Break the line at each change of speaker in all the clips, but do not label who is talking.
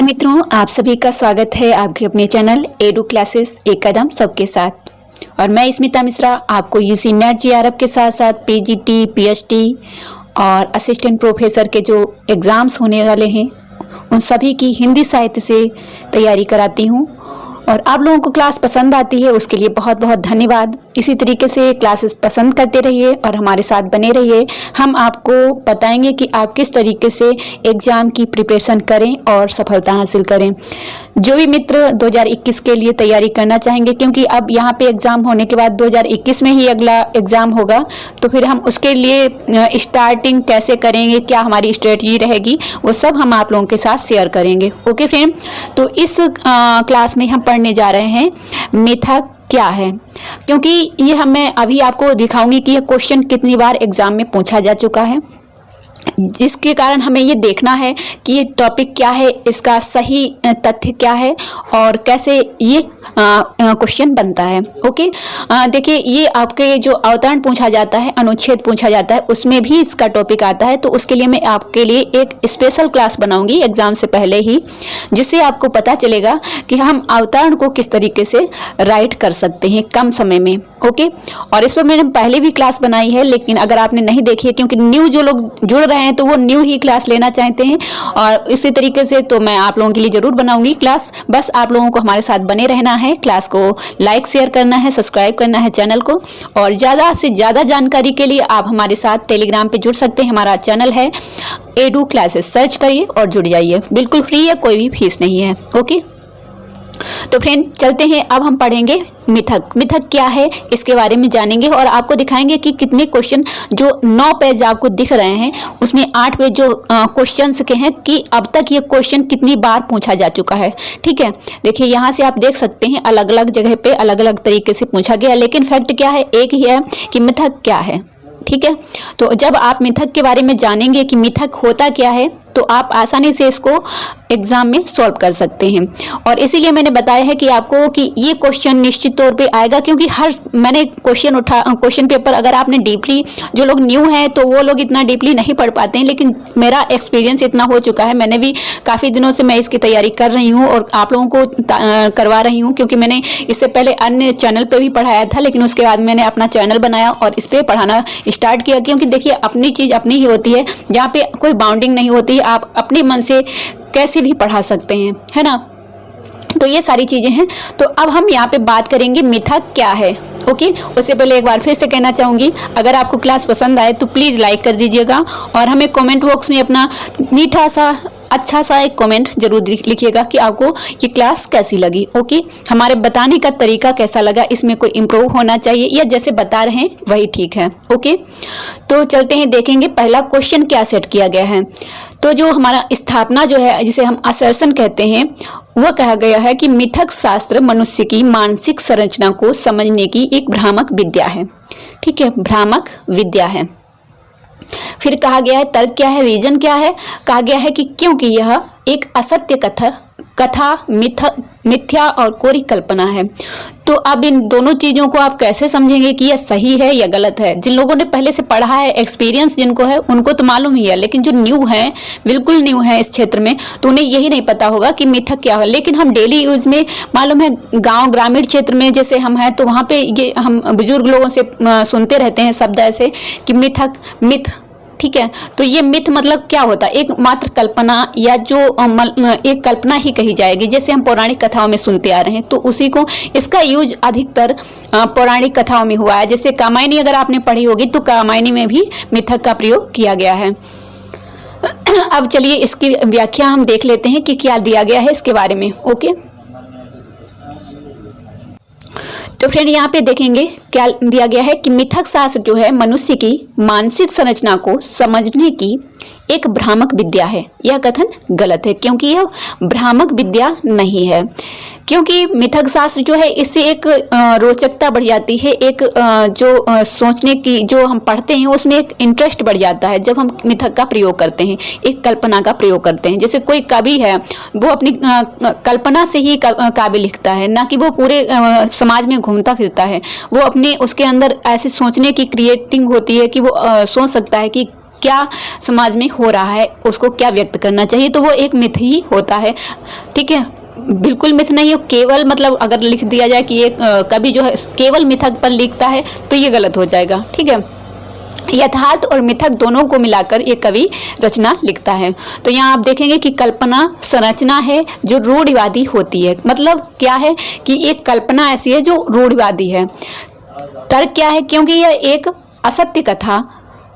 मित्रों, आप सभी का स्वागत है आपके अपने चैनल एडू क्लासेस एक कदम सबके साथ। और मैं स्मिता मिश्रा आपको यूसी नेट जीआरएफ के साथ साथ पीजीटी, पीएचडी और असिस्टेंट प्रोफेसर के जो एग्ज़ाम्स होने वाले हैं उन सभी की हिंदी साहित्य से तैयारी कराती हूँ। और आप लोगों को क्लास पसंद आती है उसके लिए बहुत बहुत धन्यवाद। इसी तरीके से क्लासेस पसंद करते रहिए और हमारे साथ बने रहिए। हम आपको बताएंगे कि आप किस तरीके से एग्ज़ाम की प्रिपरेशन करें और सफलता हासिल करें। जो भी मित्र 2021 के लिए तैयारी करना चाहेंगे, क्योंकि अब यहाँ पे एग्ज़ाम होने के बाद 2021 में ही अगला एग्ज़ाम होगा, तो फिर हम उसके लिए स्टार्टिंग कैसे करेंगे, क्या हमारी स्ट्रेटजी रहेगी, वो सब हम आप लोगों के साथ शेयर करेंगे। ओके फ्रेंड, तो इस क्लास में हम पढ़ने जा रहे हैं मिथक क्या है, क्योंकि ये मैं अभी आपको दिखाऊंगी कि यह क्वेश्चन कितनी बार एग्जाम में पूछा जा चुका है, जिसके कारण हमें ये देखना है कि ये टॉपिक क्या है, इसका सही तथ्य क्या है और कैसे ये क्वेश्चन बनता है। ओके, देखिए ये आपके जो अवतरण पूछा जाता है, अनुच्छेद पूछा जाता है, उसमें भी इसका टॉपिक आता है। तो उसके लिए मैं आपके लिए एक स्पेशल क्लास बनाऊंगी एग्जाम से पहले ही, जिससे आपको पता चलेगा कि हम अवतरण को किस तरीके से राइट कर सकते हैं कम समय में। ओके, और इस पर मैंने पहले भी क्लास बनाई है, लेकिन अगर आपने नहीं देखी है, क्योंकि न्यू जो लोग जुड़ रहे हैं तो वो न्यू ही क्लास लेना चाहते हैं, और इसी तरीके से तो मैं आप लोगों के लिए जरूर बनाऊंगी क्लास। बस आप लोगों को हमारे साथ बने रहना है, क्लास को लाइक शेयर करना है, सब्सक्राइब करना है चैनल को, और ज़्यादा से ज़्यादा जानकारी के लिए आप हमारे साथ टेलीग्राम पे जुड़ सकते हैं। हमारा चैनल है एडू क्लासेस, सर्च करिए और जुड़ जाइए, बिल्कुल फ्री है, कोई भी फीस नहीं है। ओके, तो फ्रेंड चलते हैं, अब हम पढ़ेंगे मिथक। मिथक क्या है इसके बारे में जानेंगे और आपको दिखाएंगे कि कितने क्वेश्चन, जो 9 पेज आपको दिख रहे हैं उसमें 8 पेज जो क्वेश्चंस के हैं कि अब तक ये क्वेश्चन कितनी बार पूछा जा चुका है। ठीक है, देखिए यहाँ से आप देख सकते हैं अलग अलग जगह पे अलग अलग तरीके से पूछा गया, लेकिन फैक्ट क्या है, एक ही है कि मिथक क्या है। ठीक है, तो जब आप मिथक के बारे में जानेंगे कि मिथक होता क्या है, तो आप आसानी से इसको एग्जाम में सॉल्व कर सकते हैं। और इसीलिए मैंने बताया है कि आपको कि ये क्वेश्चन निश्चित तौर पे आएगा, क्योंकि मैंने क्वेश्चन पेपर, अगर आपने डीपली, जो लोग न्यू हैं तो वो लोग इतना डीपली नहीं पढ़ पाते हैं, लेकिन मेरा एक्सपीरियंस इतना हो चुका है, मैंने भी काफ़ी दिनों से मैं इसकी तैयारी कर रही हूँ और आप लोगों को करवा रही हूँ, क्योंकि मैंने इससे पहले अन्य चैनल पर भी पढ़ाया था, लेकिन उसके बाद मैंने अपना चैनल बनाया और इस पर पढ़ाना स्टार्ट किया। क्योंकि देखिए अपनी चीज़ अपनी ही होती है, जहाँ पे कोई बाउंडिंग नहीं होती है, आप अपने मन से कैसे भी पढ़ा सकते हैं, है ना। तो ये सारी चीज़ें हैं। तो अब हम यहाँ पे बात करेंगे मिथक क्या है। ओके, उससे पहले एक बार फिर से कहना चाहूँगी, अगर आपको क्लास पसंद आए तो प्लीज़ लाइक कर दीजिएगा और हमें कमेंट बॉक्स में अपना मीठा सा अच्छा सा एक कमेंट जरूर लिखिएगा कि आपको ये क्लास कैसी लगी। ओके, हमारे बताने का तरीका कैसा लगा, इसमें कोई इम्प्रूव होना चाहिए या जैसे बता रहे हैं वही ठीक है। ओके, तो चलते हैं, देखेंगे पहला क्वेश्चन क्या सेट किया गया है। तो जो हमारा स्थापना जो है, जिसे हम असर्शन कहते हैं, वह कहा गया है कि मिथक शास्त्र मनुष्य की मानसिक संरचना को समझने की एक भ्रामक विद्या है। ठीक है, भ्रामक विद्या है। फिर कहा गया है तर्क क्या है, रीजन क्या है, कहा गया है कि क्योंकि यह एक असत्य कथा मिथ्या और कोरी कल्पना है। तो अब इन दोनों चीज़ों को आप कैसे समझेंगे कि यह सही है या गलत है। जिन लोगों ने पहले से पढ़ा है, एक्सपीरियंस जिनको है, उनको तो मालूम ही है, लेकिन जो न्यू है, बिल्कुल न्यू है इस क्षेत्र में, तो उन्हें यही नहीं पता होगा कि मिथक क्या है। लेकिन हम डेली यूज में, मालूम है गाँव ग्रामीण क्षेत्र में जैसे हम हैं, तो वहाँ पे ये हम बुजुर्ग लोगों से सुनते रहते हैं शब्द ऐसे कि मिथक, मिथ। ठीक है, तो ये मिथ मतलब क्या होता है, एक मात्र कल्पना या जो एक कल्पना ही कही जाएगी, जैसे हम पौराणिक कथाओं में सुनते आ रहे हैं, तो उसी को, इसका यूज अधिकतर पौराणिक कथाओं में हुआ है। जैसे कामायनी अगर आपने पढ़ी होगी तो कामायनी में भी मिथक का प्रयोग किया गया है। अब चलिए इसकी व्याख्या हम देख लेते हैं कि क्या दिया गया है इसके बारे में। ओके, तो फ्रेंड यहाँ पे देखेंगे क्या दिया गया है कि मिथक शास्त्र जो है मनुष्य की मानसिक संरचना को समझने की एक भ्रामक विद्या है। यह कथन गलत है, क्योंकि यह भ्रामक विद्या नहीं है। क्योंकि मिथक शास्त्र जो है, इससे एक रोचकता बढ़ जाती है, एक जो सोचने की जो हम पढ़ते हैं उसमें एक इंटरेस्ट बढ़ जाता है जब हम मिथक का प्रयोग करते हैं, एक कल्पना का प्रयोग करते हैं। जैसे कोई कवि है, वो अपनी कल्पना से ही काव्य लिखता है, ना कि वो पूरे समाज में घूमता फिरता है। वो अपने उसके अंदर ऐसे सोचने की क्रिएटिंग होती है कि वो सोच सकता है कि क्या समाज में हो रहा है, उसको क्या व्यक्त करना चाहिए, तो वो एक मिथ ही होता है। ठीक है, बिल्कुल मिथ नहीं है। केवल मतलब अगर लिख दिया जाए कि एक कवि जो है केवल मिथक पर लिखता है तो ये गलत हो जाएगा। ठीक है, यथार्थ और मिथक दोनों को मिलाकर एक कवि रचना लिखता है। तो यहाँ आप देखेंगे कि कल्पना संरचना है जो रूढ़िवादी होती है। मतलब क्या है कि एक कल्पना ऐसी है जो रूढ़िवादी है। तर्क क्या है, क्योंकि यह एक असत्य कथा,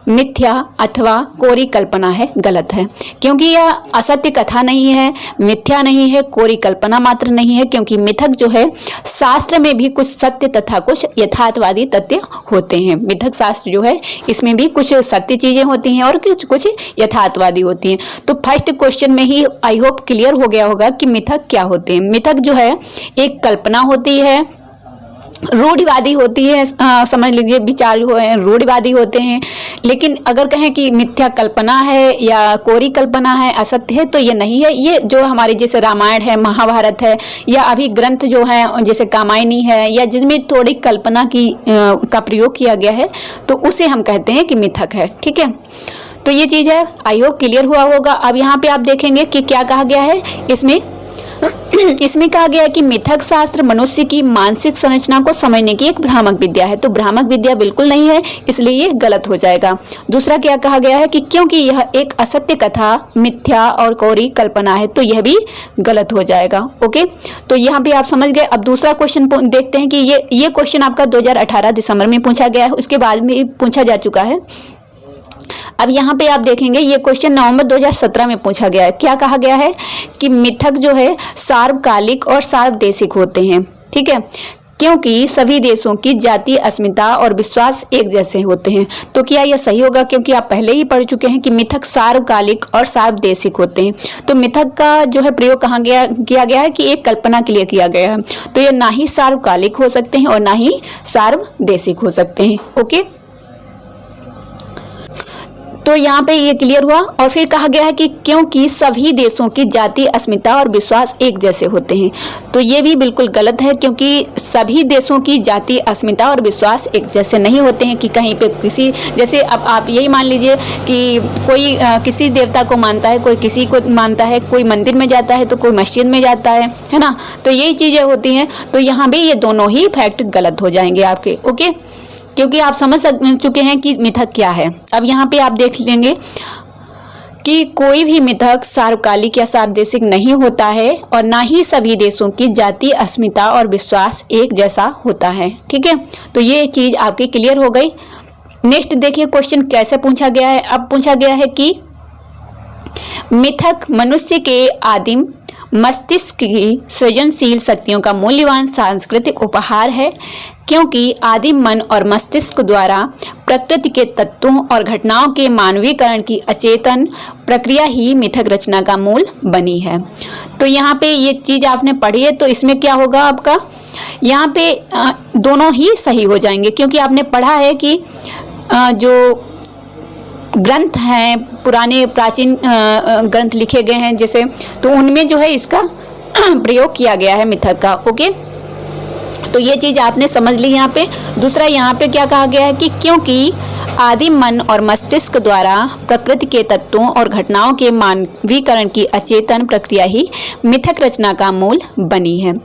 मिथ्या अथवा कोरी कल्पना है, गलत है। क्योंकि यह असत्य कथा नहीं है, मिथ्या नहीं है, कोरी कल्पना मात्र नहीं है, क्योंकि मिथक जो है शास्त्र में भी कुछ सत्य तथा कुछ यथार्थवादी तथ्य होते हैं। मिथक शास्त्र जो है इसमें भी कुछ सत्य चीजें होती हैं और कुछ यथार्थवादी होती हैं। तो फर्स्ट क्वेश्चन में ही आई होप क्लियर हो गया होगा कि मिथक क्या होते हैं। मिथक जो है एक कल्पना होती है, रूढ़िवादी होती है, समझ लीजिए विचार जो है रूढ़िवादी होते हैं। लेकिन अगर कहें कि मिथ्या कल्पना है या कोरी कल्पना है, असत्य है, तो ये नहीं है। ये जो हमारे जैसे रामायण है, महाभारत है, या अभी ग्रंथ जो है जैसे कामायनी है, या जिनमें थोड़ी कल्पना की का प्रयोग किया गया है, तो उसे हम कहते हैं कि मिथक है। ठीक है, तो ये चीज़ है, आई होप क्लियर हुआ होगा। अब यहाँ पे आप देखेंगे कि क्या कहा गया है इसमें कहा गया है कि मिथक शास्त्र मनुष्य की मानसिक संरचना को समझने की एक भ्रामक विद्या है। तो भ्रामक विद्या बिल्कुल नहीं है, इसलिए ये गलत हो जाएगा। दूसरा क्या कहा गया है कि क्योंकि यह एक असत्य कथा, मिथ्या और कोरी कल्पना है, तो यह भी गलत हो जाएगा। ओके, तो यहाँ पे आप समझ गए। अब दूसरा क्वेश्चन देखते हैं कि ये क्वेश्चन आपका 2018 दिसंबर में पूछा गया है, उसके बाद में पूछा जा चुका है। अब यहाँ पे आप देखेंगे ये क्वेश्चन नवंबर 2017 में पूछा गया है। क्या कहा गया है कि मिथक जो है सार्वकालिक और सार्वदेशिक होते हैं। ठीक है, क्योंकि सभी देशों की जातीय अस्मिता और विश्वास एक जैसे होते हैं। तो क्या यह सही होगा, क्योंकि आप पहले ही पढ़ चुके हैं कि मिथक सार्वकालिक और सार्वदेशिक होते हैं। तो मिथक का जो है प्रयोग कहाँ किया गया है कि एक कल्पना के लिए किया गया है। तो यह ना ही सार्वकालिक हो सकते हैं और ना ही सार्वदेशिक हो सकते हैं। ओके, तो यहाँ पे ये क्लियर हुआ। और फिर कहा गया है कि क्योंकि सभी देशों की जातीय अस्मिता और विश्वास एक जैसे होते हैं। तो ये भी बिल्कुल गलत है, क्योंकि सभी देशों की जातीय अस्मिता और विश्वास एक जैसे नहीं होते हैं। कि कहीं पे किसी, जैसे अब आप यही मान लीजिए कि कोई किसी देवता को मानता है, कोई किसी को मानता है, कोई मंदिर में जाता है तो कोई मस्जिद में जाता है ना। तो यही चीज़ें होती हैं। तो यहाँ भी ये दोनों ही फैक्ट गलत हो जाएंगे आपके। ओके, क्योंकि आप समझ चुके हैं कि मिथक क्या है। अब यहाँ पे आप देख लेंगे कि कोई भी मिथक सार्वकालिक या सार्वदेशिक नहीं होता है और ना ही सभी देशों की जातीय अस्मिता और विश्वास एक जैसा होता है। ठीक है, तो ये चीज़ आपकी क्लियर हो गई। नेक्स्ट देखिए क्वेश्चन कैसे पूछा गया है। अब पूछा गया है कि मिथक मनुष्य के आदिम मस्तिष्क की सृजनशील शक्तियों का मूल्यवान सांस्कृतिक उपहार है, क्योंकि आदिम मन और मस्तिष्क द्वारा प्रकृति के तत्वों और घटनाओं के मानवीकरण की अचेतन प्रक्रिया ही मिथक रचना का मूल बनी है। तो यहाँ पे ये चीज़ आपने पढ़ी है, तो इसमें क्या होगा आपका, यहाँ पे दोनों ही सही हो जाएंगे। क्योंकि आपने पढ़ा है कि जो ग्रंथ हैं, पुराने प्राचीन ग्रंथ लिखे गए हैं जैसे, तो उनमें जो है इसका प्रयोग किया गया है मिथक का। ओके, तो ये चीज़ आपने समझ ली यहाँ पे। दूसरा यहाँ पे क्या कहा गया है कि क्योंकि आदिम मन और मस्तिष्क द्वारा प्रकृति के तत्वों और घटनाओं के मानवीकरण की अचेतन प्रक्रिया ही मिथक रचना का मूल बनी है।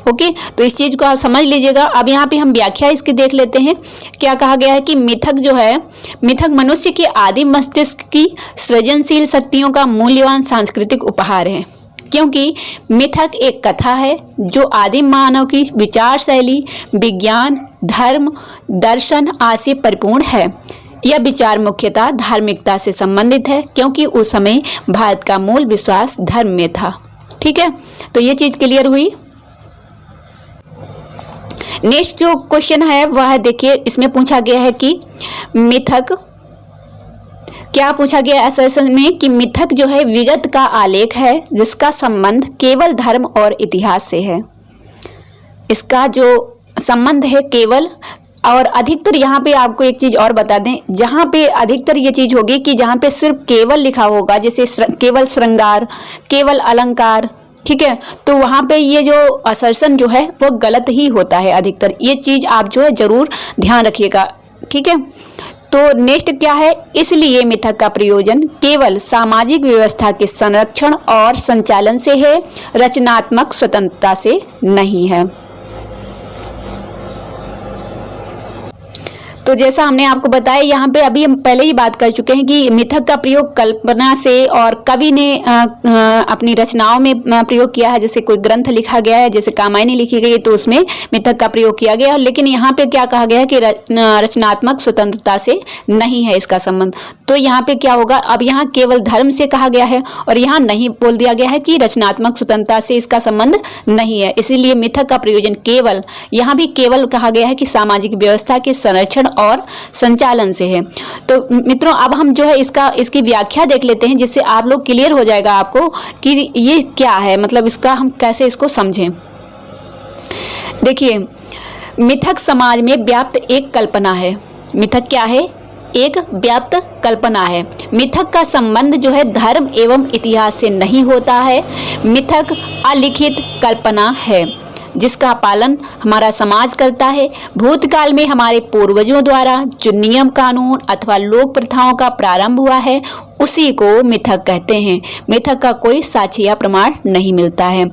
ओके, तो इस चीज़ को आप समझ लीजिएगा। अब यहाँ पे हम व्याख्या इसकी देख लेते हैं। क्या कहा गया है कि मिथक जो है, मिथक मनुष्य के आदिम मस्तिष्क की सृजनशील शक्तियों का मूल्यवान सांस्कृतिक उपहार है, क्योंकि मिथक एक कथा है जो आदिम मानव की विचार शैली, विज्ञान, धर्म, दर्शन आदि से परिपूर्ण है। यह विचार मुख्यतः धार्मिकता से संबंधित है, क्योंकि उस समय भारत का मूल विश्वास धर्म में था। ठीक है, तो ये चीज़ क्लियर हुई। नेक्स्ट जो क्वेश्चन है वह देखिए, इसमें पूछा गया है कि मिथक, क्या पूछा गया है असल में कि मिथक जो है विगत का आलेख है जिसका संबंध केवल धर्म और इतिहास से है। इसका जो संबंध है केवल, और अधिकतर यहाँ पे आपको एक चीज़ और बता दें, जहाँ पे अधिकतर ये चीज़ होगी कि जहाँ पे सिर्फ केवल लिखा होगा, जैसे केवल श्रृंगार, केवल अलंकार, ठीक है, तो वहाँ पे ये जो असर्शन जो है वो गलत ही होता है अधिकतर। ये चीज़ आप जो है ज़रूर ध्यान रखिएगा। ठीक है, तो नेक्स्ट क्या है, इसलिए मिथक का प्रयोजन केवल सामाजिक व्यवस्था के संरक्षण और संचालन से है, रचनात्मक स्वतंत्रता से नहीं है। तो जैसा हमने आपको बताया, यहाँ पे अभी हम पहले ही बात कर चुके हैं कि मिथक का प्रयोग कल्पना से और कवि ने अपनी रचनाओं में प्रयोग किया है। जैसे कोई ग्रंथ लिखा गया है, जैसे कामायनी लिखी गई है, तो उसमें मिथक का प्रयोग किया गया है। लेकिन यहाँ पे क्या कहा गया है कि रचनात्मक स्वतंत्रता से नहीं है इसका संबंध। तो यहाँ पे क्या होगा, अब यहाँ केवल धर्म से कहा गया है और यहाँ नहीं बोल दिया गया है कि रचनात्मक स्वतंत्रता से इसका संबंध नहीं है। इसीलिए मिथक का प्रयोजन केवल, यहाँ भी केवल कहा गया है कि सामाजिक व्यवस्था के संरक्षण और संचालन से है। तो मित्रों, अब हम जो है इसकी व्याख्या देख लेते हैं, जिससे आप लोग क्लियर हो जाएगा आपको कि ये क्या है, मतलब इसका हम कैसे इसको समझें। देखिए, मिथक समाज में व्याप्त एक कल्पना है। मिथक क्या है, एक व्याप्त कल्पना है। मिथक का संबंध जो है धर्म एवं इतिहास से नहीं होता है। मिथक अलिखित कल्पना है जिसका पालन हमारा समाज करता है। भूतकाल में हमारे पूर्वजों द्वारा जो नियम कानून अथवा लोक प्रथाओं का प्रारंभ हुआ है, उसी को मिथक कहते हैं। मिथक का कोई साक्ष्य या प्रमाण नहीं मिलता है।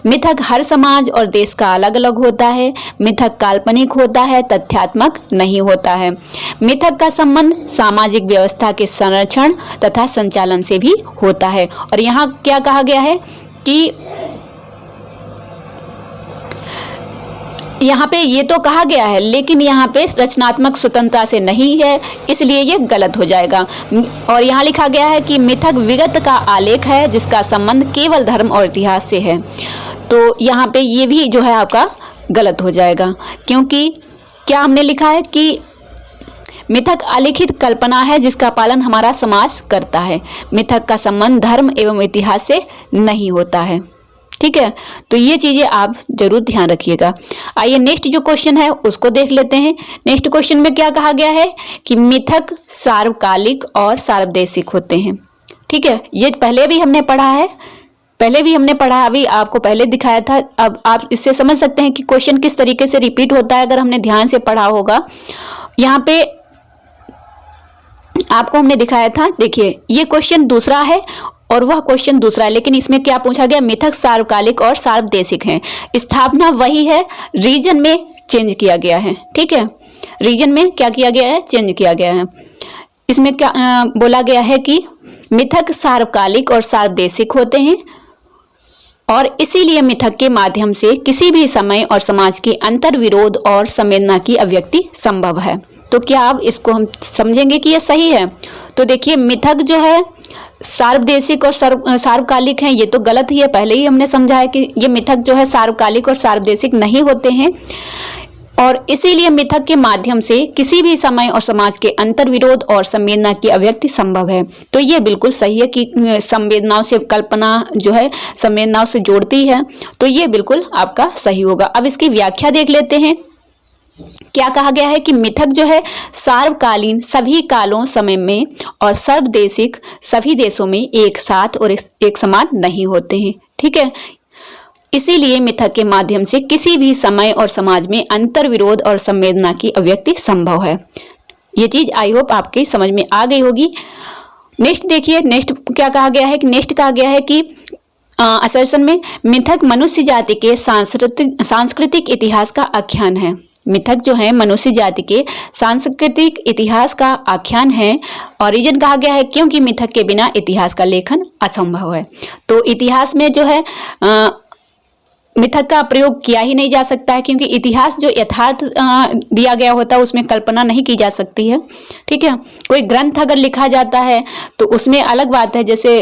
मिथक हर समाज और देश का अलग अलग होता है। मिथक काल्पनिक होता है, तथ्यात्मक नहीं होता है। मिथक का संबंध सामाजिक व्यवस्था के संरक्षण तथा संचालन से भी होता है। और यहाँ क्या कहा गया है कि यहाँ पे ये तो कहा गया है, लेकिन यहाँ पे रचनात्मक स्वतंत्रता से नहीं है, इसलिए ये गलत हो जाएगा। और यहाँ लिखा गया है कि मिथक विगत का आलेख है जिसका संबंध केवल धर्म और इतिहास से है। तो यहाँ पे ये भी जो है आपका गलत हो जाएगा, क्योंकि क्या हमने लिखा है कि मिथक अलिखित कल्पना है जिसका पालन हमारा समाज करता है। मिथक का संबंध धर्म एवं इतिहास से नहीं होता है। ठीक है, तो ये चीजें आप जरूर ध्यान रखिएगा। आइए नेक्स्ट जो क्वेश्चन है उसको देख लेते हैं। नेक्स्ट क्वेश्चन में क्या कहा गया है कि मिथक सार्वकालिक और सार्वदेशिक होते हैं। ठीक है, ये पहले भी हमने पढ़ा है, अभी आपको पहले दिखाया था। अब आप इससे समझ सकते हैं कि क्वेश्चन किस तरीके से रिपीट होता है, अगर हमने ध्यान से पढ़ा होगा। यहाँ पे आपको हमने दिखाया था, देखिए ये क्वेश्चन दूसरा है और वह क्वेश्चन दूसरा है, लेकिन इसमें क्या पूछा गया, मिथक सार्वकालिक और सार्वदेशिक हैं। स्थापना वही है, रीजन में चेंज किया गया है। ठीक है, रीजन में क्या किया गया है, चेंज किया गया है। इसमें क्या बोला गया है कि मिथक सार्वकालिक और सार्वदेशिक होते हैं और इसीलिए मिथक के माध्यम से किसी भी समय और समाज के अंतर विरोध और संवेदना की अभिव्यक्ति संभव है। तो क्या अब इसको हम समझेंगे कि यह सही है। तो देखिए, मिथक जो है सार्वदेशिक और सार्वकालिक हैं, ये तो गलत ही है। पहले ही हमने समझा है कि ये मिथक जो है सार्वकालिक और सार्वदेशिक नहीं होते हैं और इसीलिए मिथक के माध्यम से किसी भी समय और समाज के अंतर विरोध और संवेदना की अभिव्यक्ति संभव है। तो ये बिल्कुल सही है कि संवेदनाओं से कल्पना जो है संवेदनाओं से जोड़ती है, तो ये बिल्कुल आपका सही होगा। अब इसकी व्याख्या देख लेते हैं। क्या कहा गया है कि मिथक जो है सार्वकालीन सभी कालों समय में और सर्वदेशिक सभी देशों में एक साथ और एक समान नहीं होते हैं। ठीक है, इसीलिए मिथक के माध्यम से किसी भी समय और समाज में अंतर विरोध और संवेदना की अभिव्यक्ति संभव है। ये चीज आई होप आपकी समझ में आ गई होगी। नेक्स्ट देखिए, नेक्स्ट क्या कहा गया है कि नेक्स्ट कहा गया है कि असर्शन में मिथक मनुष्य जाति के सांस्कृतिक इतिहास का आख्यान है। मिथक जो है मनुष्य जाति के सांस्कृतिक इतिहास का आख्यान है। और रीजन कहा गया है क्योंकि मिथक के बिना इतिहास का लेखन असंभव है। तो इतिहास में जो है मिथक का प्रयोग किया ही नहीं जा सकता है, क्योंकि इतिहास जो यथार्थ दिया गया होता है उसमें कल्पना नहीं की जा सकती है। ठीक है, कोई ग्रंथ अगर लिखा जाता है तो उसमें अलग बात है, जैसे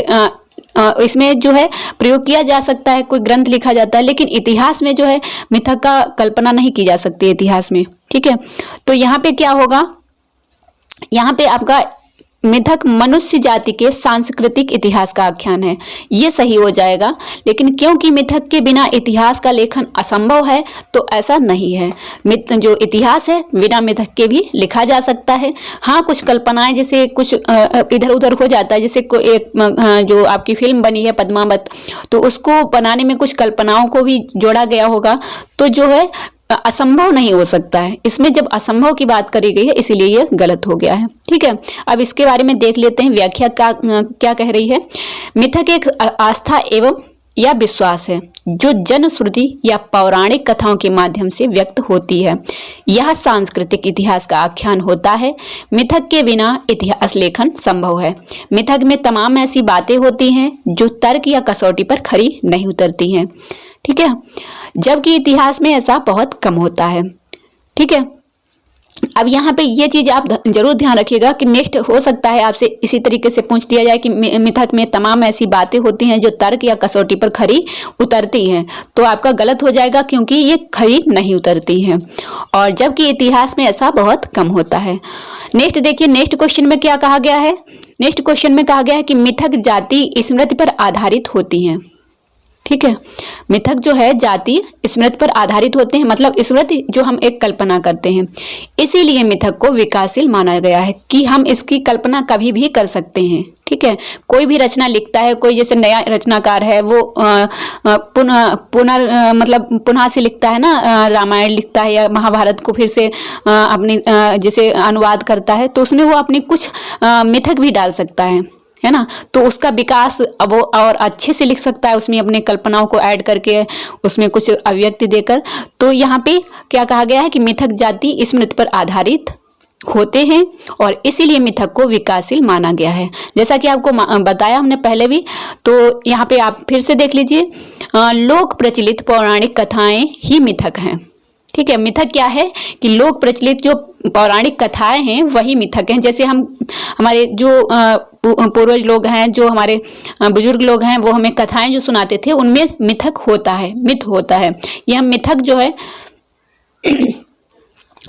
इसमें जो है प्रयोग किया जा सकता है, कोई ग्रंथ लिखा जाता है, लेकिन इतिहास में जो है मिथक का कल्पना नहीं की जा सकती इतिहास में। ठीक है, तो यहाँ पे क्या होगा, यहाँ पे आपका मिथक मनुष्य जाति के सांस्कृतिक इतिहास का आख्यान है, ये सही हो जाएगा। लेकिन क्योंकि मिथक के बिना इतिहास का लेखन असंभव है तो ऐसा नहीं है। जो इतिहास है बिना मिथक के भी लिखा जा सकता है। हाँ, कुछ कल्पनाएं जैसे कुछ इधर उधर हो जाता है, जैसे एक जो आपकी फिल्म बनी है पद्मावत, तो उसको बनाने में कुछ कल्पनाओं को भी जोड़ा गया होगा। तो जो है असंभव नहीं हो सकता है। इसमें जब असंभव की बात करी गई है इसीलिए ये गलत हो गया है। ठीक है, अब इसके बारे में देख लेते हैं व्याख्या क्या कह रही है। मिथक एक आस्था एवं या विश्वास है जो जनश्रुति या पौराणिक कथाओं के माध्यम से व्यक्त होती है। यह सांस्कृतिक इतिहास का आख्यान होता है। मिथक के बिना इतिहास लेखन संभव है। मिथक में तमाम ऐसी बातें होती हैं जो तर्क या कसौटी पर खरी नहीं उतरती हैं। ठीक है, जबकि इतिहास में ऐसा बहुत कम होता है। ठीक है, अब यहाँ पे ये चीज आप जरूर ध्यान रखिएगा कि नेक्स्ट हो सकता है आपसे इसी तरीके से पूछ दिया जाए कि मिथक में तमाम ऐसी बातें होती हैं जो तर्क या कसौटी पर खरी उतरती हैं, तो आपका गलत हो जाएगा क्योंकि ये खरी नहीं उतरती हैं, और जबकि इतिहास में ऐसा बहुत कम होता है। नेक्स्ट देखिए, नेक्स्ट क्वेश्चन में क्या कहा गया है। नेक्स्ट क्वेश्चन में कहा गया है कि मिथक जाति स्मृति पर आधारित होती हैं। ठीक है, मिथक जो है जाति स्मृति पर आधारित होते हैं, मतलब स्मृति जो हम एक कल्पना करते हैं, इसीलिए मिथक को विकासशील माना गया है कि हम इसकी कल्पना कभी भी कर सकते हैं। ठीक है, कोई भी रचना लिखता है, कोई जैसे नया रचनाकार है वो पुनः से लिखता है ना, रामायण लिखता है या महाभारत को फिर से अपनी जैसे अनुवाद करता है, तो उसमें वो अपनी कुछ मिथक भी डाल सकता है ना, तो उसका विकास वो और अच्छे से लिख सकता है, उसमें अपने कल्पनाओं को ऐड करके उसमें कुछ अभिव्यक्ति देकर। तो यहाँ पे क्या कहा गया है कि मिथक जाति स्मृति पर आधारित होते हैं और इसीलिए मिथक को विकासशील माना गया है। जैसा कि आपको बताया हमने पहले भी, तो यहाँ पे आप फिर से देख लीजिए, लोक प्रचलित पौराणिक कथाएं ही मिथक हैं। ठीक है, मिथक क्या है कि लोक प्रचलित जो पौराणिक कथाएं हैं वही मिथक हैं। जैसे हमारे जो पूर्वज लोग हैं, जो हमारे बुजुर्ग लोग हैं, वो हमें कथाएं जो सुनाते थे उनमें मिथक होता है, मिथ होता है। यह मिथक जो है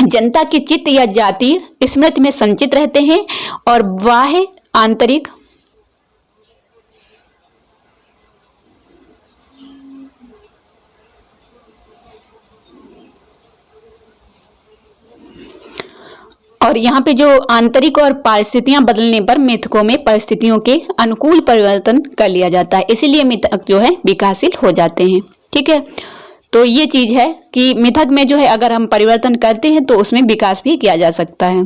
जनता के चित्त या जाति स्मृति में संचित रहते हैं और बाह्य आंतरिक और यहाँ पे जो आंतरिक और परिस्थितियां बदलने पर मिथकों में परिस्थितियों के अनुकूल परिवर्तन कर लिया जाता है, इसीलिए मिथक जो है विकासशील हो जाते हैं। ठीक है, तो ये चीज है कि मिथक में जो है अगर हम परिवर्तन करते हैं तो उसमें विकास भी किया जा सकता है,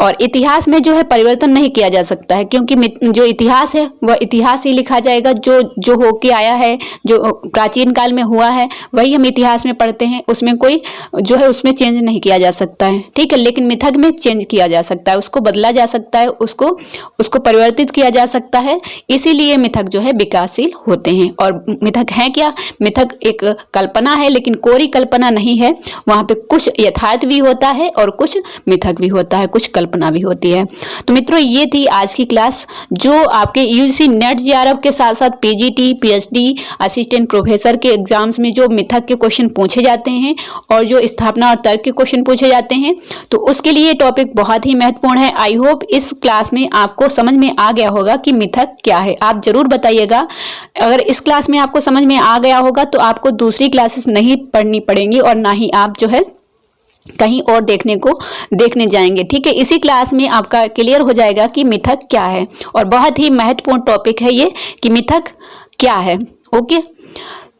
और इतिहास में जो है परिवर्तन नहीं किया जा सकता है, क्योंकि जो इतिहास है वह इतिहास ही लिखा जाएगा। जो होके आया है, जो प्राचीन काल में हुआ है वही हम इतिहास में पढ़ते हैं, उसमें कोई जो है उसमें चेंज नहीं किया जा सकता है। ठीक है, लेकिन मिथक में चेंज किया जा सकता है, उसको बदला जा सकता है, उसको परिवर्तित किया जा सकता है, इसीलिए मिथक जो है विकासशील होते हैं। और मिथक है क्या, मिथक एक कल्पना है, लेकिन कोरी कल्पना नहीं है, वहां पे कुछ यथार्थ भी होता है और कुछ मिथक भी होता है, कुछ कल्पना भी होती है। तो मित्रों, ये थी आज की क्लास जो आपके यूजीसी नेट जेआरएफ के साथ साथ पीजीटी, पीएचडी, असिस्टेंट प्रोफेसर के एग्जाम्स में जो मिथक के क्वेश्चन पूछे जाते हैं और जो स्थापना और तर्क के क्वेश्चन पूछे जाते हैं, तो उसके लिए टॉपिक बहुत ही महत्वपूर्ण है। आई होप इस क्लास में आपको समझ में आ गया होगा कि मिथक क्या है। आप जरूर बताइएगा, अगर इस क्लास में आपको समझ में आ गया होगा तो आपको दूसरी क्लासेस नहीं पढ़नी पड़ेंगी और ना ही आप जो है कहीं और देखने जाएंगे। ठीक है, इसी क्लास में आपका क्लियर हो जाएगा कि मिथक क्या है, और बहुत ही महत्वपूर्ण टॉपिक है ये कि मिथक क्या है। ओके,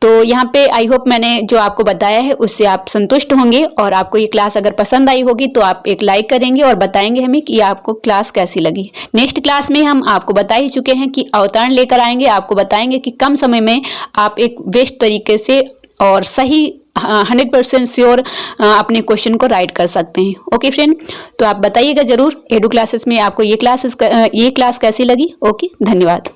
तो यहाँ पे आई होप मैंने जो आपको बताया है उससे आप संतुष्ट होंगे, और आपको ये क्लास अगर पसंद आई होगी तो आप एक लाइक करेंगे और बताएंगे हमें कि आपको क्लास कैसी लगी। नेक्स्ट क्लास में हम आपको बता ही चुके हैं कि अवतरण लेकर आएंगे, आपको बताएंगे कि कम समय में आप एक बेस्ट तरीके से और सही 100% श्योर अपने क्वेश्चन को राइट कर सकते हैं। ओके फ्रेंड, तो आप बताइएगा जरूर एडू क्लासेस में आपको ये क्लास कैसी लगी। ओके, धन्यवाद।